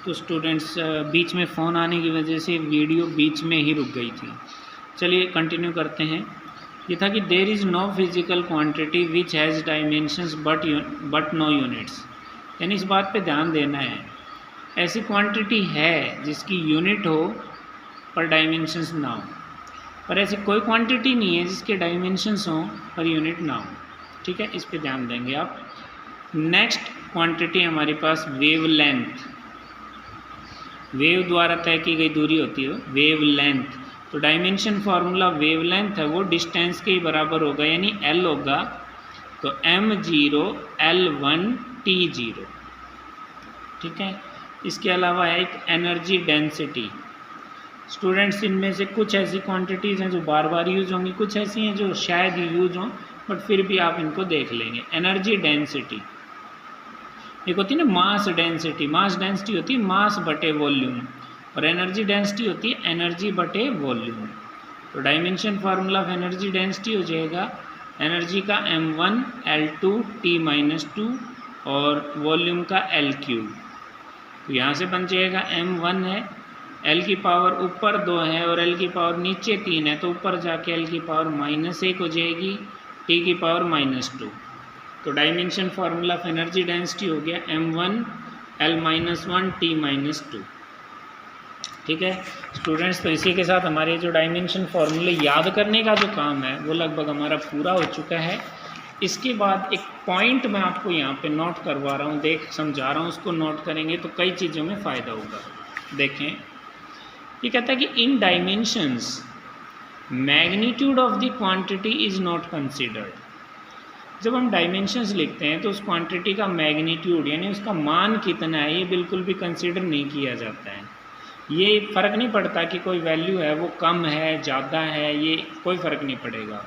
तो स्टूडेंट्स बीच में फ़ोन आने की वजह से वीडियो बीच में ही रुक गई थी। चलिए कंटिन्यू करते हैं। ये था कि there is no physical quantity which has dimensions but no units, यानी इस बात पे ध्यान देना है, ऐसी क्वांटिटी है जिसकी यूनिट हो पर डायमेंशंस ना हो, पर ऐसी कोई क्वांटिटी नहीं है जिसके डायमेंशंस हों पर यूनिट ना हो। ठीक है, इस पे ध्यान देंगे आप। नेक्स्ट क्वांटिटी हमारे पास वेव लेंथ, वेव द्वारा तय की गई दूरी होती है वेव लेंथ। तो डायमेंशन फार्मूला वेव लेंथ है वो डिस्टेंस के बराबर होगा, यानी L होगा तो m0 L1 T0। ठीक है, इसके अलावा है एक एनर्जी डेंसिटी। स्टूडेंट्स इनमें से कुछ ऐसी क्वांटिटीज़ हैं जो बार बार यूज होंगी, कुछ ऐसी हैं जो शायद यूज हों बट फिर भी आप इनको देख लेंगे। एनर्जी डेंसिटी एक होती है ना मास डेंसिटी, मास डेंसिटी होती है मास बटे वॉल्यूम, और एनर्जी डेंसिटी होती है एनर्जी बटे वॉल्यूम। तो dimension formula of energy density हो जाएगा एनर्जी का m1 L2 T-2 और वॉल्यूम का L3। तो यहाँ से बन जाएगा m1 है, L की पावर ऊपर 2 है और L की पावर नीचे 3 है, तो ऊपर जाके L की पावर -1 हो जाएगी, T की पावर -2। तो dimension formula of energy density हो गया m1 L-1 T-2। ठीक है स्टूडेंट्स, तो इसी के साथ हमारे जो डायमेंशन फार्मूले याद करने का जो काम है वो लगभग हमारा पूरा हो चुका है। इसके बाद एक पॉइंट मैं आपको यहाँ पे नोट करवा रहा हूँ, समझा रहा हूँ, उसको नोट करेंगे तो कई चीज़ों में फ़ायदा होगा। देखें, ये कहता है कि in dimensions magnitude of the quantity is not considered. जब हम डायमेंशंस लिखते हैं तो उस क्वांटिटी का मैग्नीट्यूड यानी उसका मान कितना है ये बिल्कुल भी कंसीडर नहीं किया जाता है। ये फ़र्क नहीं पड़ता कि कोई वैल्यू है वो कम है ज़्यादा है, ये कोई फ़र्क नहीं पड़ेगा।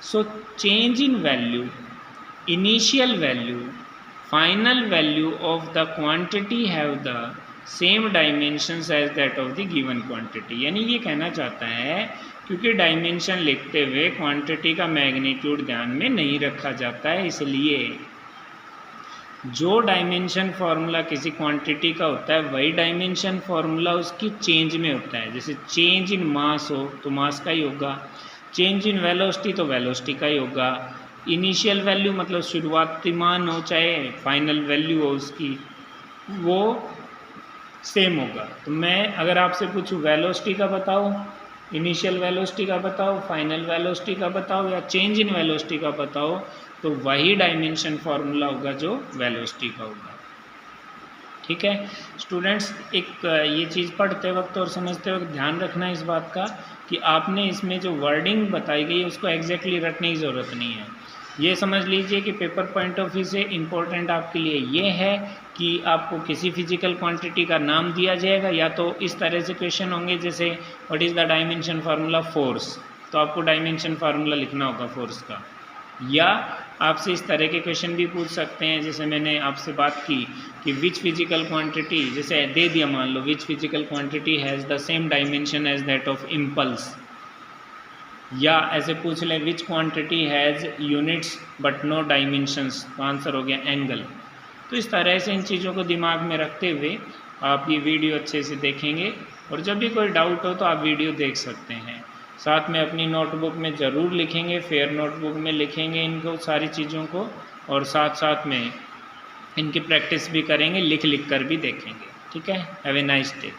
So change in value, initial value, final value of the quantity have the same dimensions as that of the given quantity. यानी ये कहना चाहता है क्योंकि डायमेंशन लिखते हुए क्वांटिटी का मैग्नीट्यूड ध्यान में नहीं रखा जाता है, इसलिए जो डायमेंशन फार्मूला किसी क्वांटिटी का होता है वही डायमेंशन फार्मूला उसकी चेंज में होता है। जैसे चेंज इन मास हो तो मास का ही होगा, चेंज इन वेलोसिटी तो वेलोसिटी का ही होगा, इनिशियल वैल्यू मतलब शुरुआती मान हो चाहे फाइनल वैल्यू हो उसकी वो सेम होगा। तो मैं अगर आपसे पूछूं वेलोसिटी का बताओ, इनिशियल वेलोसिटी का बताओ, फाइनल वेलोसिटी का बताओ या चेंज इन वेलोसिटी का बताओ, तो वही डायमेंशन फार्मूला होगा जो वेलोसिटी का होगा। ठीक है स्टूडेंट्स, एक ये चीज़ पढ़ते वक्त और समझते वक्त ध्यान रखना इस बात का कि आपने इसमें जो वर्डिंग बताई गई है उसको एग्जैक्टली रटने की ज़रूरत नहीं है। ये समझ लीजिए कि पेपर पॉइंट ऑफ व्यू से इम्पोर्टेंट आपके लिए ये है कि आपको किसी फिजिकल क्वांटिटी का नाम दिया जाएगा, या तो इस तरह से क्वेश्चन होंगे जैसे what is the dimension formula force, तो आपको डायमेंशन फार्मूला लिखना होगा फोर्स का। या आपसे इस तरह के क्वेश्चन भी पूछ सकते हैं जैसे मैंने आपसे बात की कि विच फिजिकल क्वांटिटी, जैसे दे दिया मान लो which physical quantity has the same dimension as that of impulse, या ऐसे पूछ लें which quantity has units but no dimensions, तो आंसर हो गया एंगल। तो इस तरह से इन चीज़ों को दिमाग में रखते हुए आप ये वीडियो अच्छे से देखेंगे, और जब भी कोई डाउट हो तो आप वीडियो देख सकते हैं। साथ में अपनी नोटबुक में ज़रूर लिखेंगे, फेयर नोटबुक में लिखेंगे इनको सारी चीज़ों को, और साथ साथ में इनकी प्रैक्टिस भी करेंगे, लिख कर भी देखेंगे। ठीक है, हैव ए नाइस डे।